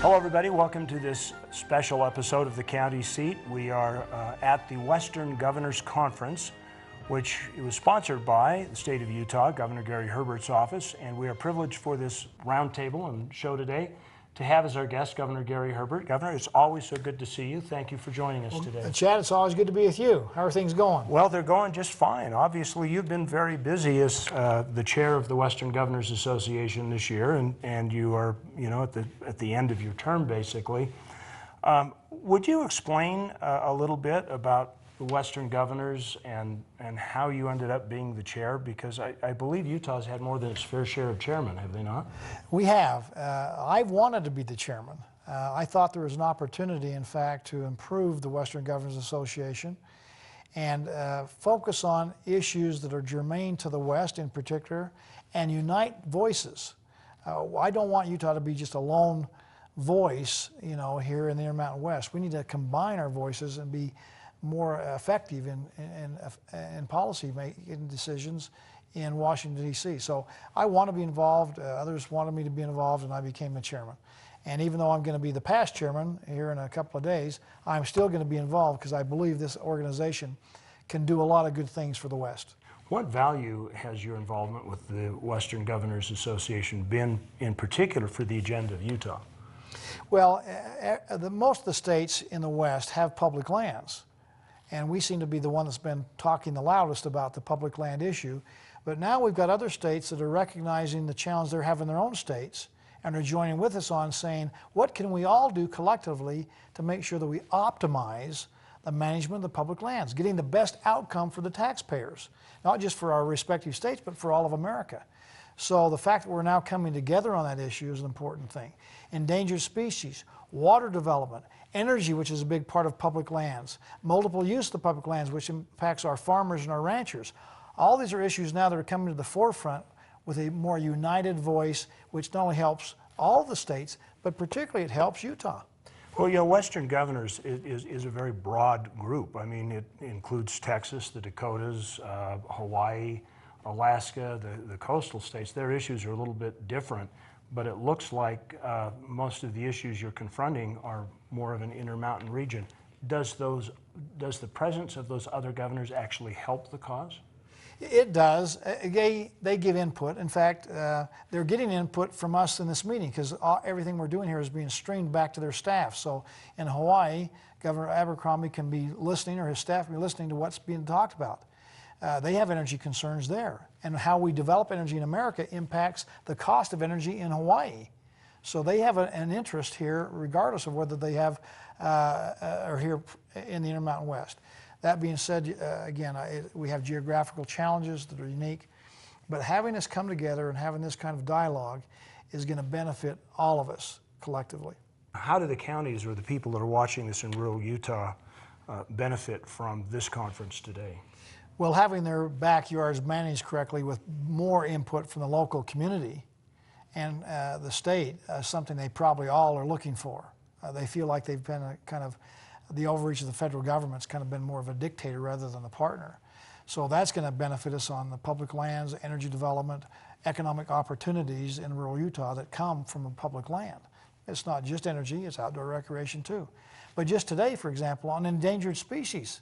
Hello everybody, welcome to this special episode of the County Seat. We are at the Western Governors Conference, which was sponsored by the state of Utah, Governor Gary Herbert's office, and we are privileged for this roundtable and show today to have as our guest Governor Gary Herbert. Governor, it's always so good to see you. Thank you for joining us today. Chad, it's always good to be with you. How are things going? Well, they're going just fine. Obviously, you've been very busy as the chair of the Western Governors Association this year, and you are, at the end of your term, basically. Would you explain a little bit about the Western Governors and how you ended up being the chair? Because I believe Utah's had more than its fair share of chairmen, have they not? We have. I've wanted to be the chairman. I thought there was an opportunity, in fact, to improve the Western Governors Association and focus on issues that are germane to the West in particular and unite voices. I don't want Utah to be just a lone voice, here in the Intermountain West. We need to combine our voices and be more effective in policy making decisions in Washington, D.C. So I want to be involved. Others wanted me to be involved, and I became the chairman. And even though I'm going to be the past chairman here in a couple of days, I'm still going to be involved because I believe this organization can do a lot of good things for the West. What value has your involvement with the Western Governors Association been, in particular, for the agenda of Utah? Well, most of the states in the West have public lands. And we seem to be the one that's been talking the loudest about the public land issue. But now we've got other states that are recognizing the challenge they're having in their own states and are joining with us on saying, what can we all do collectively to make sure that we optimize the management of the public lands, getting the best outcome for the taxpayers, not just for our respective states, but for all of America. So the fact that we're now coming together on that issue is an important thing. Endangered species, water development, energy, which is a big part of public lands, multiple use of the public lands, which impacts our farmers and our ranchers. All these are issues now that are coming to the forefront with a more united voice, which not only helps all the states, but particularly it helps Utah. Well, Western Governors is a very broad group. I mean, it includes Texas, the Dakotas, Hawaii, Alaska, the coastal states. Their issues are a little bit different, but it looks like most of the issues you're confronting are more of an intermountain region. Does the presence of those other governors actually help the cause? It does. They give input. In fact, they're getting input from us in this meeting because everything we're doing here is being streamed back to their staff. So in Hawaii, Governor Abercrombie can be listening, or his staff can be listening to what's being talked about. They have energy concerns there, and how we develop energy in America impacts the cost of energy in Hawaii. So they have an interest here, regardless of whether they have are here in the Intermountain West. That being said, again, we have geographical challenges that are unique, but having us come together and having this kind of dialogue is going to benefit all of us collectively. How do the counties or the people that are watching this in rural Utah benefit from this conference today? Well, having their backyards managed correctly with more input from the local community and the state is something they probably all are looking for. They feel like they've been the overreach of the federal government's kind of been more of a dictator rather than a partner. So that's going to benefit us on the public lands, energy development, economic opportunities in rural Utah that come from a public land. It's not just energy, it's outdoor recreation too. But just today, for example, on endangered species,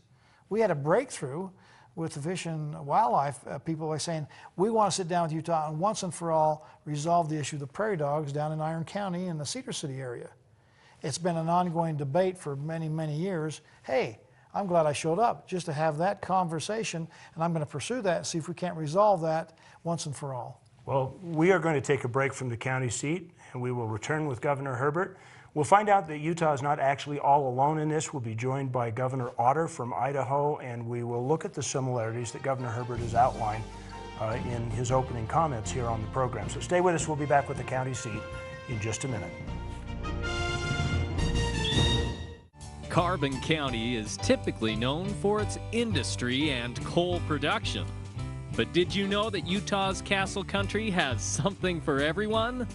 we had a breakthrough with the Fish and Wildlife people by saying, we want to sit down with Utah and once and for all resolve the issue of the prairie dogs down in Iron County in the Cedar City area. It's been an ongoing debate for many, many years. Hey, I'm glad I showed up just to have that conversation, and I'm going to pursue that and see if we can't resolve that once and for all. Well, we are going to take a break from the county seat, and we will return with Governor Herbert. We'll find out that Utah is not actually all alone in this. We'll be joined by Governor Otter from Idaho, and we will look at the similarities that Governor Herbert has outlined in his opening comments here on the program. So stay with us. We'll be back with the county seat in just a minute. Carbon County is typically known for its industry and coal production. But did you know that Utah's Castle Country has something for everyone?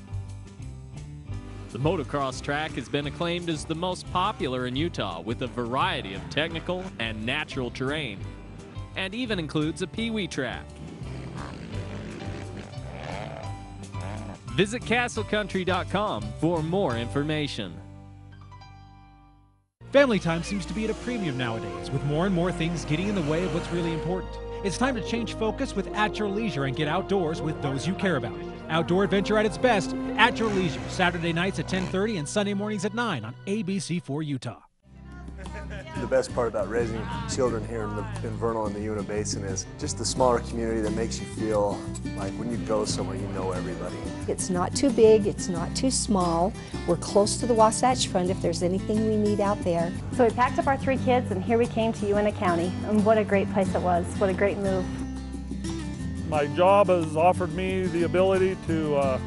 The motocross track has been acclaimed as the most popular in Utah with a variety of technical and natural terrain. and even includes a peewee track. Visit castlecountry.com for more information. Family time seems to be at a premium nowadays, with more and more things getting in the way of what's really important. It's time to change focus with At Your Leisure and get outdoors with those you care about. Outdoor adventure at its best, At Your Leisure, Saturday nights at 10:30 and Sunday mornings at 9 on ABC4 Utah. The best part about raising children here in Vernal and the Uinta Basin is just the smaller community that makes you feel like when you go somewhere, you know everybody. It's not too big, it's not too small. We're close to the Wasatch Front if there's anything we need out there. So we packed up our 3 kids and here we came to Uinta County. And what a great place it was. What a great move. My job has offered me the ability to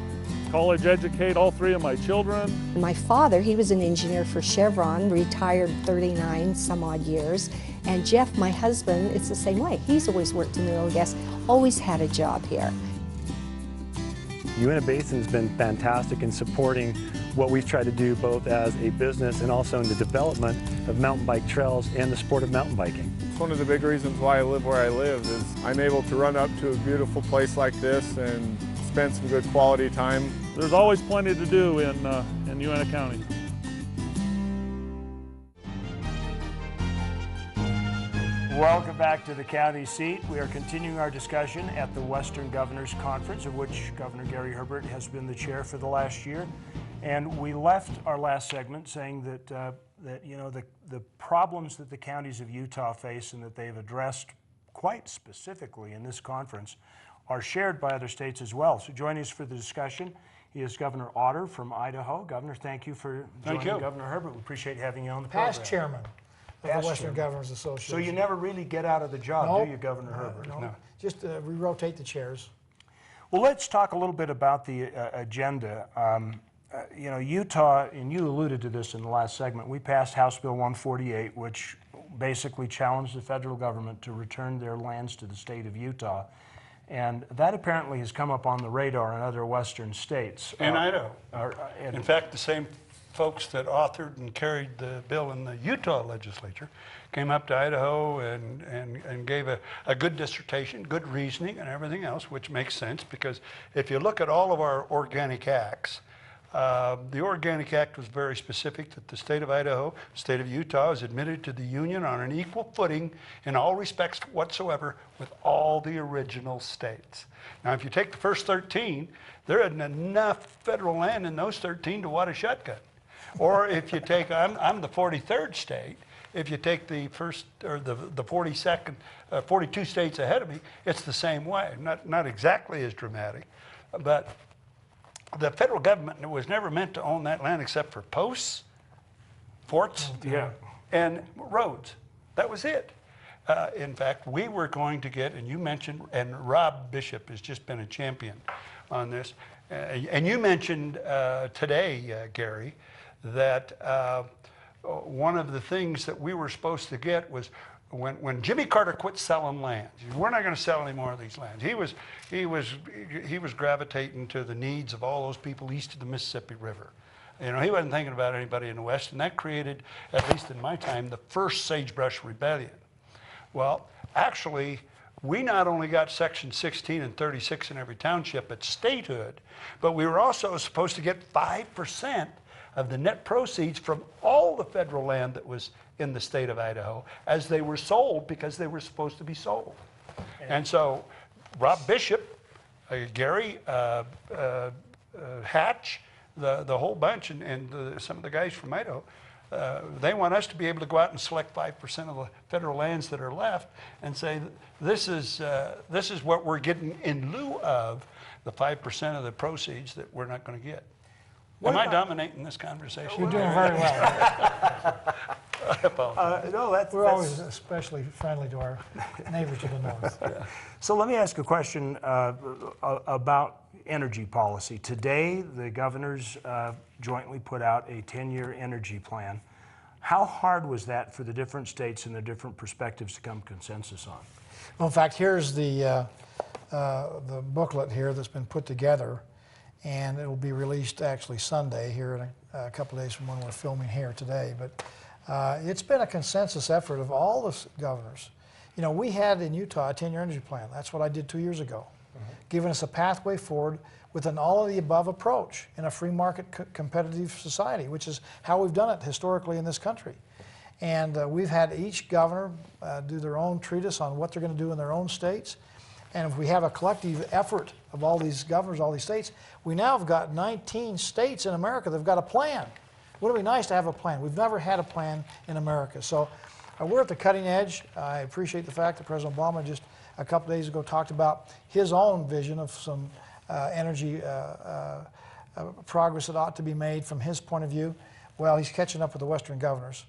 college educate all 3 of my children. My father, he was an engineer for Chevron, retired 39 some odd years. And Jeff, my husband, it's the same way. He's always worked in the oil and gas, always had a job here. Uinta Basin has been fantastic in supporting what we've tried to do both as a business and also in the development of mountain bike trails and the sport of mountain biking. It's one of the big reasons why I live where I live is I'm able to run up to a beautiful place like this and spend some good quality time. There's always plenty to do in Uinta County. Welcome back to the county seat. We are continuing our discussion at the Western Governors Conference, of which Governor Gary Herbert has been the chair for the last year. And we left our last segment saying that, the problems that the counties of Utah face and that they've addressed quite specifically in this conference are shared by other states as well. So joining us for the discussion is Governor Otter from Idaho. Governor, thank you for joining Governor Herbert. We appreciate having you on the program. Past chairman of the Western Governors Association. So you never really get out of the job, Nope. do you, Governor Herbert? No. Just we rotate the chairs. Well, let's talk a little bit about the agenda. Utah, and you alluded to this in the last segment, we passed House Bill 148, which basically challenged the federal government to return their lands to the state of Utah. And that apparently has come up on the radar in other western states. And Idaho. In fact, the same folks that authored and carried the bill in the Utah legislature came up to Idaho and gave a good dissertation, good reasoning and everything else, which makes sense because if you look at all of our organic acts, the Organic Act was very specific that the state of Idaho, the state of Utah is admitted to the Union on an equal footing in all respects whatsoever with all the original states. Now, if you take the first 13, there isn't enough federal land in those 13 to wad a shotgun. Or if you take, I'm the 43rd state, if you take the first, or the 42nd, 42 states ahead of me, it's the same way. Not exactly as dramatic, but the federal government was never meant to own that land except for posts, forts, and roads. That was it. In fact, we were going to get, and you mentioned, and Rob Bishop has just been a champion on this, and you mentioned today, Gary, that one of the things that we were supposed to get was when Jimmy Carter quit selling land, we're not going to sell any more of these lands. He was gravitating to the needs of all those people east of the Mississippi River. You know, he wasn't thinking about anybody in the West, and that created, at least in my time, the first Sagebrush Rebellion. Well, actually, we not only got Section 16 and 36 in every township at statehood, but we were also supposed to get 5% of the net proceeds from all the federal land that was in the state of Idaho as they were sold because they were supposed to be sold. And so Rob Bishop, Gary, Hatch, the whole bunch, and some of the guys from Idaho, they want us to be able to go out and select 5% of the federal lands that are left and say, this is what we're getting in lieu of the 5% of the proceeds that we're not going to get. Am I dominating this conversation? You're doing very well. I apologize. We're always especially friendly to our neighbors to the north. So let me ask a question about energy policy. Today, the governors jointly put out a 10-year energy plan. How hard was that for the different states and the different perspectives to come to consensus on? Well, in fact, here's the booklet here that's been put together, and it will be released actually Sunday here in a couple of days from when we're filming here today. But it's been a consensus effort of all the governors You know, we had in Utah a 10-year energy plan. That's what I did 2 years ago, giving us a pathway forward with an all-of-the-above approach in a free market competitive society, which is how we've done it historically in this country. And we've had each governor do their own treatise on what they're going to do in their own states. And if we have a collective effort of all these governors, all these states, we now have got 19 states in America that have got a plan. Wouldn't it be nice to have a plan? We've never had a plan in America. So we're at the cutting edge. I appreciate the fact that President Obama just a couple days ago talked about his own vision of some energy progress that ought to be made from his point of view. Well, he's catching up with the Western governors,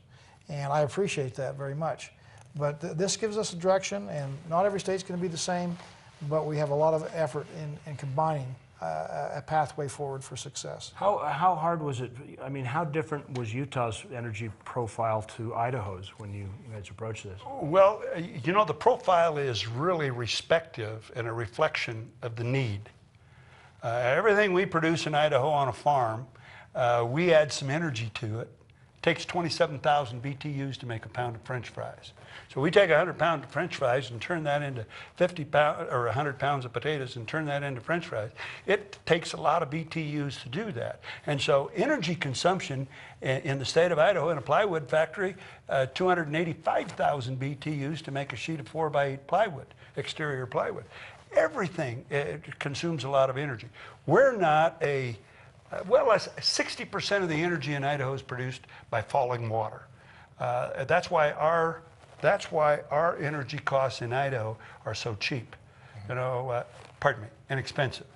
and I appreciate that very much. But this gives us a direction, and not every state's going to be the same, but we have a lot of effort in combining a pathway forward for success. How hard was it? I mean, how different was Utah's energy profile to Idaho's when you guys approached this? Well, you know, the profile is really respective and a reflection of the need. Everything we produce in Idaho on a farm, we add some energy to it. It takes 27,000 BTUs to make a pound of French fries. So we take 100 pounds of French fries and turn that into 50 pounds or 100 pounds of potatoes and turn that into French fries. It takes a lot of BTUs to do that. And so energy consumption in the state of Idaho in a plywood factory, 285,000 BTUs to make a sheet of 4x8 plywood, exterior plywood. Everything consumes a lot of energy. We're not well, 60% of the energy in Idaho is produced by falling water. That's why our energy costs in Idaho are so cheap. You know, pardon me, inexpensive.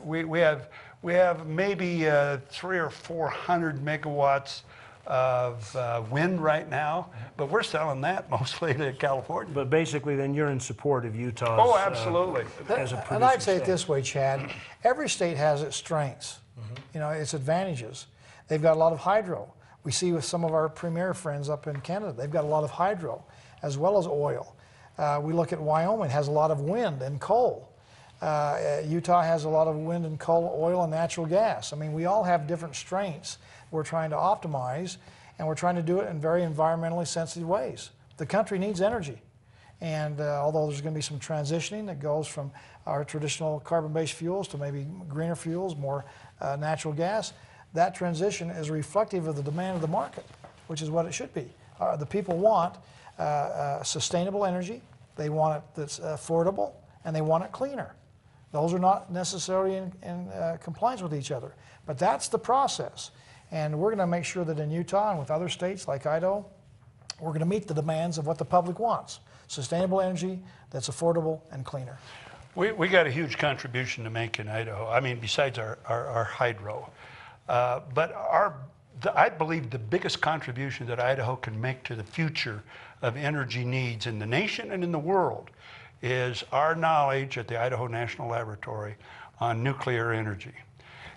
We have maybe 300 or 400 megawatts of wind right now, but we're selling that mostly to California. But basically, then you're in support of Utah's. Oh, absolutely. As a And I'd say state. it this way, Chad. Every state has its strengths, you know, its advantages. They've got a lot of hydro. We see with some of our premier friends up in Canada, they've got a lot of hydro as well as oil. We look at Wyoming, has a lot of wind and coal. Utah has a lot of wind and coal, oil and natural gas. I mean, we all have different strengths we're trying to optimize, and we're trying to do it in very environmentally sensitive ways. The country needs energy, and although there's going to be some transitioning that goes from our traditional carbon-based fuels to maybe greener fuels, more natural gas, that transition is reflective of the demand of the market, which is what it should be. The people want sustainable energy, they want it that's affordable, and they want it cleaner. Those are not necessarily in compliance with each other, but that's the process. And we're going to make sure that in Utah and with other states like Idaho, we're going to meet the demands of what the public wants. Sustainable energy that's affordable and cleaner. We got a huge contribution to make in Idaho. I mean, besides our hydro. But I believe the biggest contribution that Idaho can make to the future of energy needs in the nation and in the world is our knowledge at the Idaho National Laboratory on nuclear energy.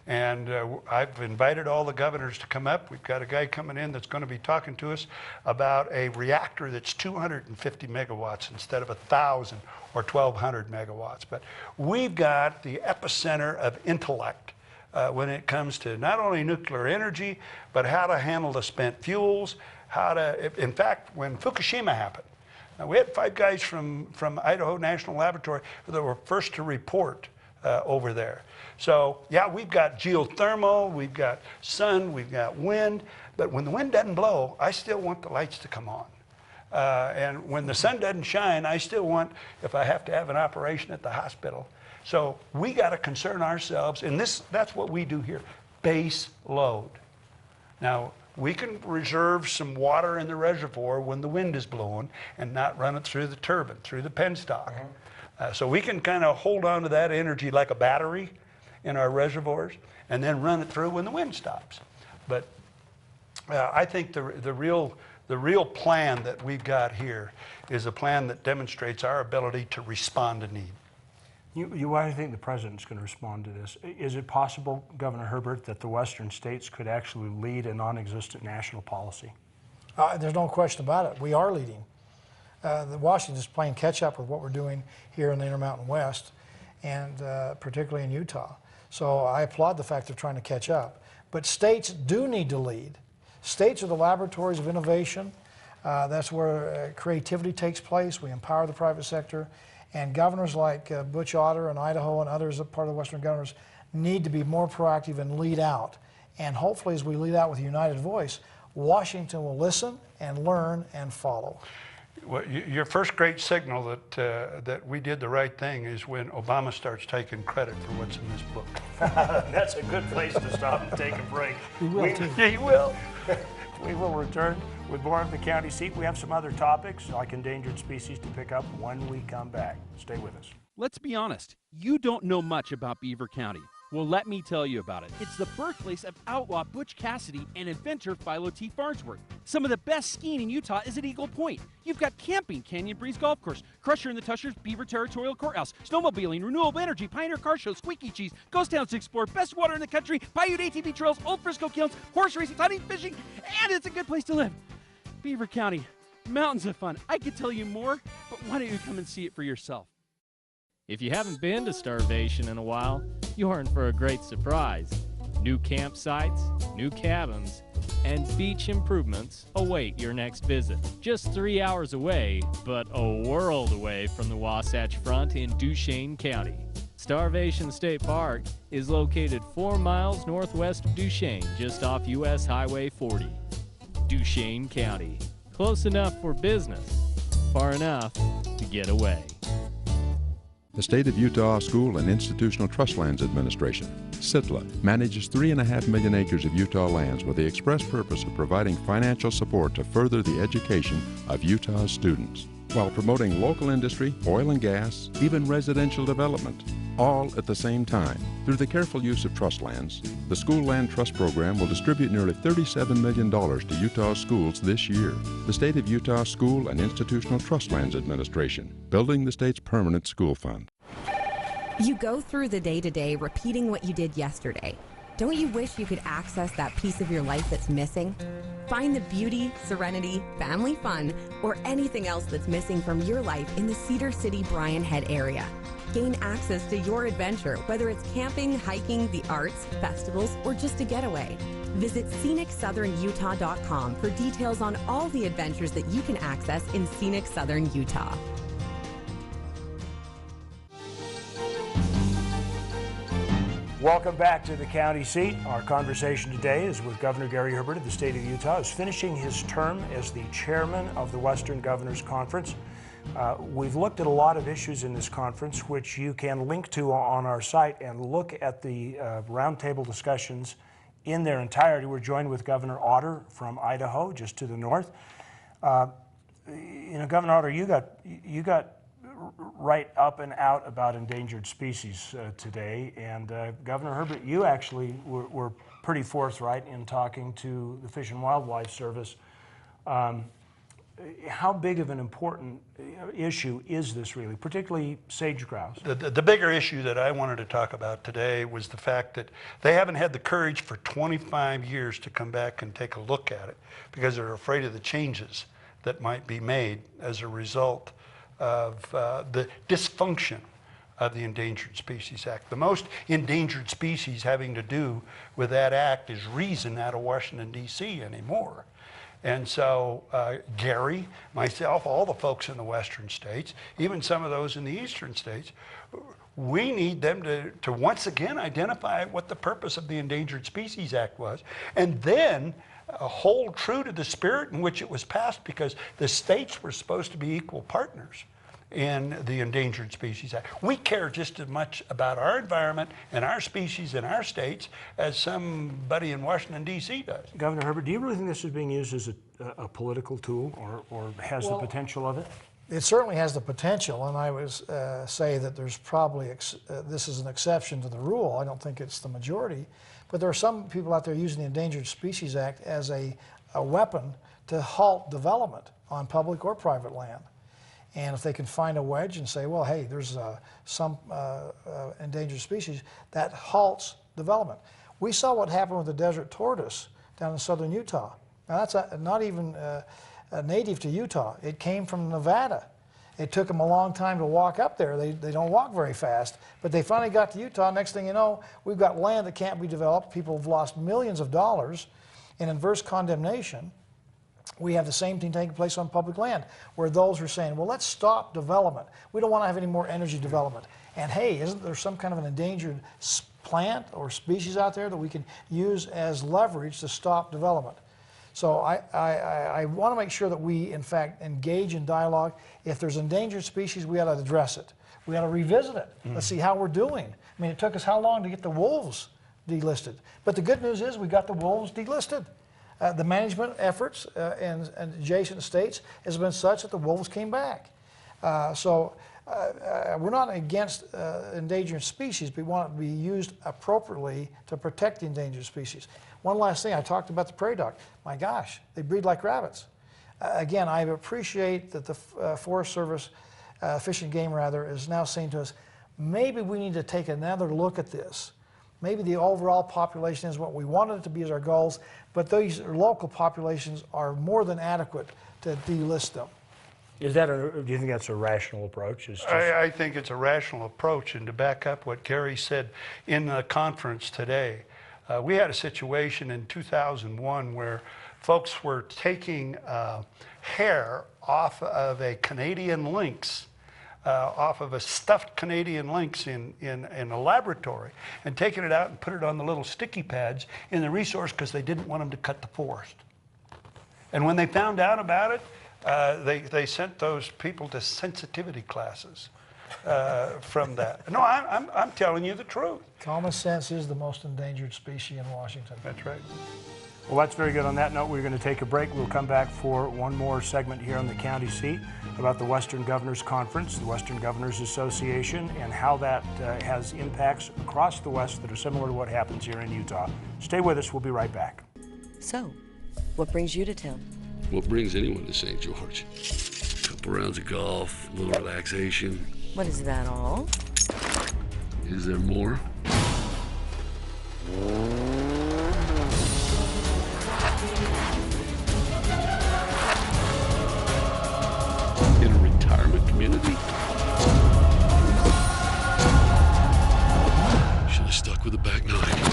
And I've invited all the governors to come up. We've got a guy coming in that's going to be talking to us about a reactor that's 250 megawatts instead of 1,000 or 1,200 megawatts. But we've got the epicenter of intellect when it comes to not only nuclear energy, but how to handle the spent fuels, in fact, when Fukushima happened, we had 5 guys from Idaho National Laboratory that were first to report over there. So yeah, we've got geothermal, we've got sun, we've got wind, but when the wind doesn't blow, I still want the lights to come on. And when the sun doesn't shine, I still want, if I have to have an operation at the hospital. So we got to concern ourselves, and that's what we do here, base load. Now, we can reserve some water in the reservoir when the wind is blowing and not run it through the turbine, through the penstock. So we can kind of hold on to that energy like a battery in our reservoirs and then run it through when the wind stops. But I think the real plan that we've got here is a plan that demonstrates our ability to respond to need. Why do you think the president's going to respond to this? Is it possible, Governor Herbert, that the western states could actually lead a non-existent national policy? There's no question about it. We are leading. Washington's playing catch up with what we're doing here in the Intermountain West, and particularly in Utah. So I applaud the fact they're trying to catch up. But states do need to lead. States are the laboratories of innovation. That's where creativity takes place. We empower the private sector. And governors like Butch Otter in Idaho and others, part of the Western governors, need to be more proactive and lead out. And hopefully as we lead out with a united voice, Washington will listen and learn and follow. Well, your first great signal that we did the right thing is when Obama starts taking credit for what's in this book. That's a good place to stop and take a break. We will too. Yeah, you will. We will return with more of the county seat. We have some other topics like endangered species to pick up when we come back. Stay with us. Let's be honest, you don't know much about Beaver County. Well, let me tell you about it. It's the birthplace of outlaw Butch Cassidy and inventor Philo T. Farnsworth. Some of the best skiing in Utah is at Eagle Point. You've got camping, Canyon Breeze Golf Course, Crusher and the Tushers, Beaver Territorial Courthouse, snowmobiling, renewable energy, Pioneer Car Show, Squeaky Cheese, Ghost Towns to explore, best water in the country, Paiute ATV trails, Old Frisco kilns, horse racing, hunting, fishing, and it's a good place to live. Beaver County, mountains of fun. I could tell you more, but why don't you come and see it for yourself? If you haven't been to Starvation in a while, you're in for a great surprise. New campsites, new cabins, and beach improvements await your next visit. Just 3 hours away, but a world away from the Wasatch Front in Duchesne County. Starvation State Park is located 4 miles northwest of Duchesne, just off US Highway 40. Duchesne County. Close enough for business, far enough to get away. The State of Utah School and Institutional Trust Lands Administration, SITLA, manages 3.5 million acres of Utah lands with the express purpose of providing financial support to further the education of Utah's students, while promoting local industry, oil and gas, even residential development, all at the same time. Through the careful use of trust lands, the School Land Trust Program will distribute nearly $37 million to Utah schools this year. The State of Utah School and Institutional Trust Lands Administration, building the state's permanent school fund. You go through the day-to-day repeating what you did yesterday. Don't you wish you could access that piece of your life that's missing? Find the beauty, serenity, family fun, or anything else that's missing from your life in the Cedar City, Bryan Head area. Gain access to your adventure, whether it's camping, hiking, the arts, festivals, or just a getaway. Visit ScenicSouthernUtah.com for details on all the adventures that you can access in scenic Southern Utah. Welcome back to the county seat. Our conversation today is with Governor Gary Herbert of the state of Utah, who's finishing his term as the chairman of the Western Governors Conference. We've looked at a lot of issues in this conference, which you can link to on our site and look at the roundtable discussions in their entirety. We're joined with Governor Otter from Idaho, just to the north. Governor Otter, you got right up and out about endangered species today, and Governor Herbert, you actually were pretty forthright in talking to the Fish and Wildlife Service. How big of an important issue is this really, particularly sage grouse? The bigger issue that I wanted to talk about today was the fact that they haven't had the courage for 25 years to come back and take a look at it because they're afraid of the changes that might be made as a result of the dysfunction of the Endangered Species Act. The most endangered species having to do with that act is reason out of Washington, D.C. anymore. And so Gary, myself, all the folks in the western states, even some of those in the eastern states, we need them to once again identify what the purpose of the Endangered Species Act was, and then hold true to the spirit in which it was passed, because the states were supposed to be equal partners in the Endangered Species Act. We care just as much about our environment and our species in our states as somebody in Washington, D.C. does. Governor Herbert, do you really think this is being used as a political tool, or has the potential of it? It certainly has the potential, and I would say that there's probably, this is an exception to the rule. I don't think it's the majority, but there are some people out there using the Endangered Species Act as a weapon to halt development on public or private land. And if they can find a wedge and say, well, hey, there's some endangered species, that halts development. We saw what happened with the desert tortoise down in southern Utah. Now that's not even native to Utah. It came from Nevada. It took them a long time to walk up there. They don't walk very fast, but they finally got to Utah. Next thing you know, we've got land that can't be developed. People have lost millions of dollars in inverse condemnation. We have the same thing taking place on public land, where those are saying, well, let's stop development. We don't want to have any more energy development. And hey, isn't there some kind of an endangered plant or species out there that we can use as leverage to stop development? So I want to make sure that we, in fact, engage in dialogue. If there's endangered species, we ought to address it. We ought to revisit it. Let's see how we're doing. I mean, it took us how long to get the wolves delisted? But the good news is we got the wolves delisted. The management efforts in adjacent states has been such that the wolves came back. We're not against endangered species, but we want it to be used appropriately to protect the endangered species. One last thing, I talked about the prairie dog. My gosh, they breed like rabbits. Again, I appreciate that the Forest Service, Fish and Game rather, is now saying to us, maybe we need to take another look at this. Maybe the overall population is what we wanted it to be as our goals, but these local populations are more than adequate to delist them. Do you think that's a rational approach? I think it's a rational approach, and to back up what Gary said in the conference today, we had a situation in 2001 where folks were taking hair off of a Canadian lynx, off of a stuffed Canadian lynx in a laboratory, and taking it out and put it on the little sticky pads in the resource because they didn't want them to cut the forest. And when they found out about it, they sent those people to sensitivity classes from that. No, I'm telling you the truth. Common sense is the most endangered species in Washington. That's right. Well, that's very good. On that note, we're going to take a break. We'll come back for one more segment here on the county seat about the Western Governors Conference, the Western Governors Association, and how that has impacts across the West that are similar to what happens here in Utah. Stay with us. We'll be right back. So, what brings you to town? What brings anyone to St. George? A couple rounds of golf, a little relaxation. What is that all? Is there more? In a retirement community? Should have stuck with the back nine.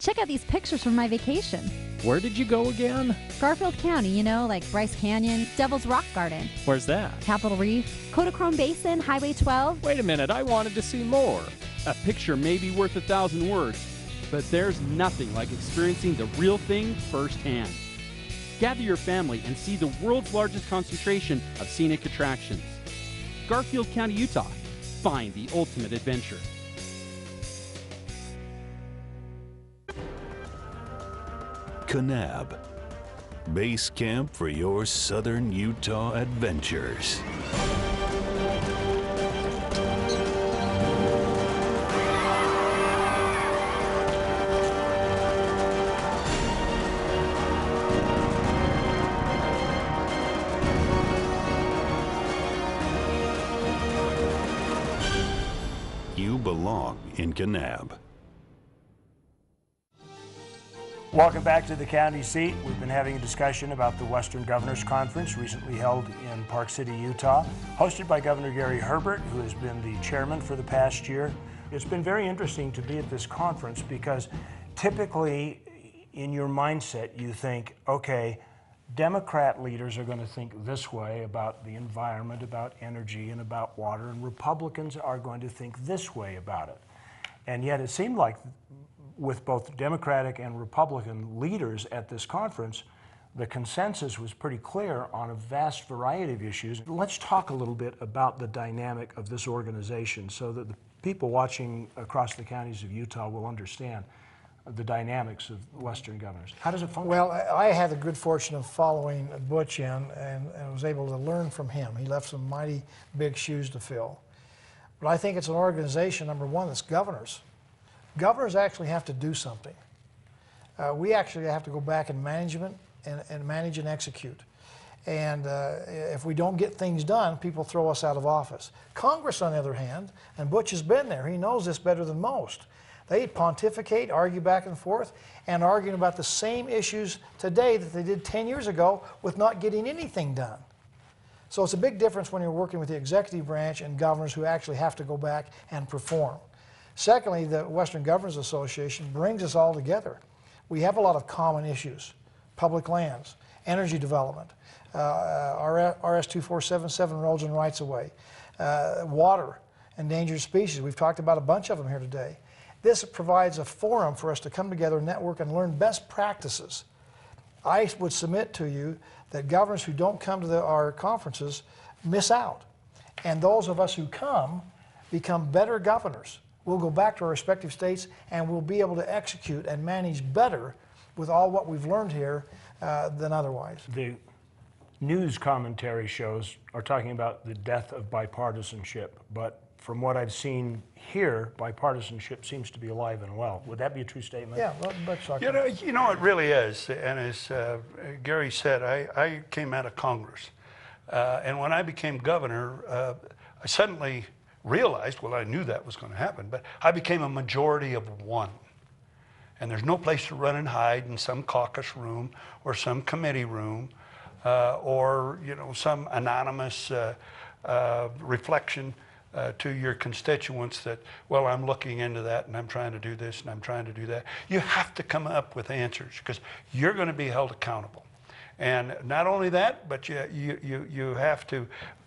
Check out these pictures from my vacation. Where did you go again? Garfield County, you know, like Bryce Canyon, Devil's Rock Garden, Where's that? Capitol Reef, Kodachrome Basin, Highway 12. Wait a minute, I wanted to see more. A picture may be worth 1,000 words, but there's nothing like experiencing the real thing firsthand. Gather your family and see the world's largest concentration of scenic attractions. Garfield County, Utah. Find the ultimate adventure. Kanab, base camp for your southern Utah adventures. You belong in Kanab. Welcome back to the county seat. We've been having a discussion about the Western Governors Conference recently held in Park City, Utah, hosted by Governor Gary Herbert, who has been the chairman for the past year. It's been very interesting to be at this conference because typically in your mindset you think, okay, Democrat leaders are going to think this way about the environment, about energy, and about water, and Republicans are going to think this way about it. And yet it seemed like with both Democratic and Republican leaders at this conference, the consensus was pretty clear on a vast variety of issues. Let's talk a little bit about the dynamic of this organization so that the people watching across the counties of Utah will understand the dynamics of Western Governors. How does it function? Well, I had the good fortune of following Butch in and was able to learn from him. He left some mighty big shoes to fill. But I think it's an organization, number one, that's governors. Governors actually have to do something. We actually have to go back in management and manage and execute. And if we don't get things done, people throw us out of office. Congress, on the other hand, and Butch has been there, he knows this better than most. They pontificate, argue back and forth, and arguing about the same issues today that they did 10 years ago with not getting anything done. So it's a big difference when you're working with the executive branch and governors who actually have to go back and perform. Secondly, the Western Governors Association brings us all together. We have a lot of common issues: public lands, energy development, RS 2477 roads and rights of way, water, endangered species. We've talked about a bunch of them here today. This provides a forum for us to come together, network, and learn best practices. I would submit to you that governors who don't come to our conferences miss out. And those of us who come become better governors. We'll go back to our respective states and we'll be able to execute and manage better with all what we've learned here than otherwise. The news commentary shows are talking about the death of bipartisanship, but from what I've seen here, bipartisanship seems to be alive and well. Would that be a true statement? Yeah, well, let's talk. You know, it really is. And as Gary said, I came out of Congress. And when I became governor, I suddenly realized, well, I knew that was going to happen, but I became a majority of one. And there's no place to run and hide in some caucus room or some committee room or, you know, some anonymous reflection to your constituents that, well, I'm looking into that and I'm trying to do this and I'm trying to do that. You have to come up with answers because you're going to be held accountable. And not only that, but you have to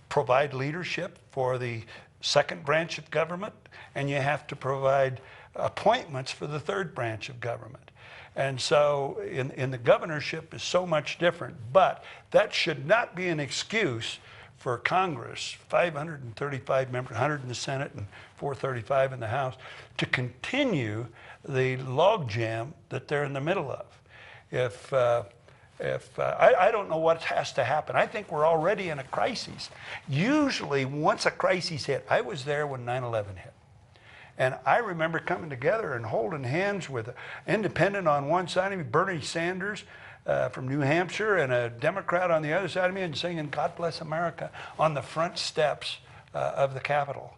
provide leadership for the second branch of government, and you have to provide appointments for the third branch of government. And so in the governorship is so much different, but that should not be an excuse for Congress, 535 members, 100 in the Senate and 435 in the House, to continue the logjam that they're in the middle of. I don't know what has to happen. I think we're already in a crisis. Usually, once a crisis hit, I was there when 9/11 hit. And I remember coming together and holding hands with an independent on one side of me, Bernie Sanders from New Hampshire, and a Democrat on the other side of me, and singing God Bless America on the front steps of the Capitol.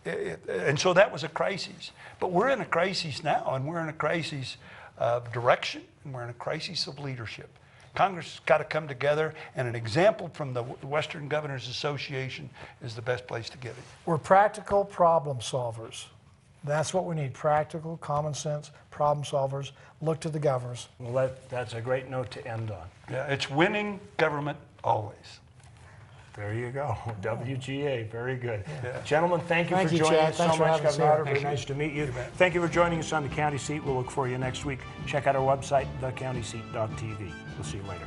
And so that was a crisis. But we're in a crisis now, and we're in a crisis of direction, and we're in a crisis of leadership. Congress has got to come together, and an example from the Western Governors Association is the best place to get it. We're practical problem solvers. That's what we need: practical, common sense problem solvers. Look to the governors. Well, that's a great note to end on. Yeah, it's winning government always. There you go. WGA, very good. Yeah. Gentlemen, thank you for joining Chad. us Thanks so for much. having us Governor here. Herbert, very nice to meet you. Thank you for joining us on The County Seat. We'll look for you next week. Check out our website, thecountyseat.tv. We'll see you later.